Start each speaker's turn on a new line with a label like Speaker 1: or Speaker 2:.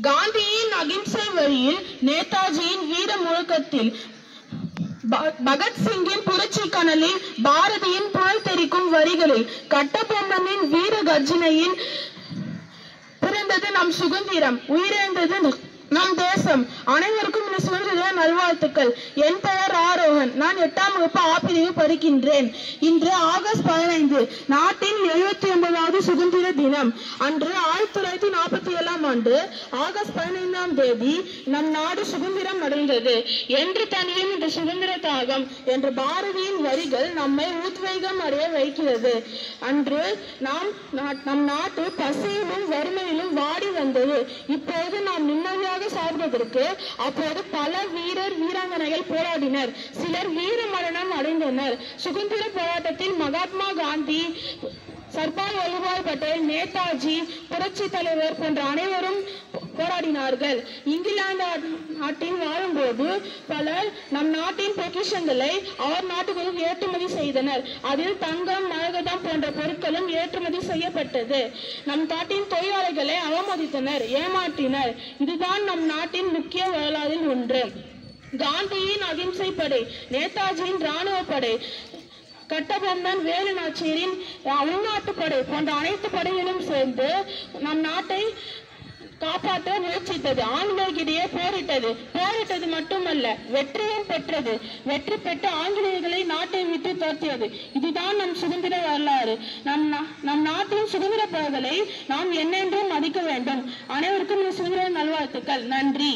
Speaker 1: காந்தியின் அகிம்சை வழியில், நேதாஜியின் வீர முழக்கத்தில், பகத்சிங்கின் புரட்சி கனலில், பாரதியின் புகழ் தெரிக்கும் வரிகளில், கட்டபொம்மனின் வீர கர்ஜனையில் பிறந்தது நம் சுதந்திரம், உயிரிழந்தது நம் தேசம். அனைவருக்கும் இந்த சுதந்திர நல்வாழ்த்துக்கள். என் பெயர் ஆரோகன். நான் 8ஆம் வகுப்பு ஆ பிரிவு படிக்கின்றேன். இன்று ஆகஸ்ட் 15 நாட்டின் 79வது சுதந்திர தினம். அன்று 1947ஆம் ஆண்டு ஆகஸ்ட் 15ஆம் தேதி நம் நாடு சுதந்திரம் அடைந்தது. என்று தனியும் இந்த சுதந்திர தாகம் என்ற பாரதியின் வரிகள் நம்மை உத்வேகம் அடைய வைக்கிறது. அன்று நம் நாட்டு பசியிலும் வறுமையிலும் வாடி வந்தது. இப்போது நாம் நிம்மதியாக சார்வதற்கு அப்போது பல வீரர் வீராங்கனைகள் போராடினர். சிலர் வீர மரணம் அடைந்தனர். சுதந்திர போராட்டத்தில் மகாத்மா காந்தி, சர்தார் வல்லபாய் பட்டேல், நேதாஜி, புரட்சி தலைவர் போன்ற அனைவரும் போராடினார்கள். இங்கிலாந்து நாட்டில் வாழும்போது பலர் நம் நாட்டின் பொக்கிஷங்களை அவர் நாட்டுக்கு ஏற்றுமதி செய்தனர். அதில் தங்கம், மரகதம் போன்ற பொருட்களும் ஏற்றுமதி செய்யப்பட்டது. நம் நாட்டின் தொழிலாளர்களை அவமதித்தனர், ஏமாற்றினர். இதுதான் நம் நாட்டின் முக்கிய வரலாறில் ஒன்று. காந்தியின் அகிம்சை படை, நேதாஜியின் ராணுவ படை, கட்டபொம்மன், வேலு நாச்சியாரின் உள்நாட்டு படை போன்ற அனைத்து படைகளும் சேர்ந்து நம் நாட்டை காப்பாற்ற முயற்சித்தது. ஆங்கிலேயர்களிடையே போரிட்டது மட்டுமல்ல, வெற்றியும் பெற்றது. வெற்றி பெற்று ஆங்கிலேயர்களை நாட்டை விட்டு துரத்தியது. இதுதான் நம் சுதந்திர வரலாறு. நம் நாட்டின் சுதந்திர படைகளை நாம் என்னென்றும் மதிக்க வேண்டும். அனைவருக்கும் சுதந்திர நல்வாழ்த்துக்கள். நன்றி.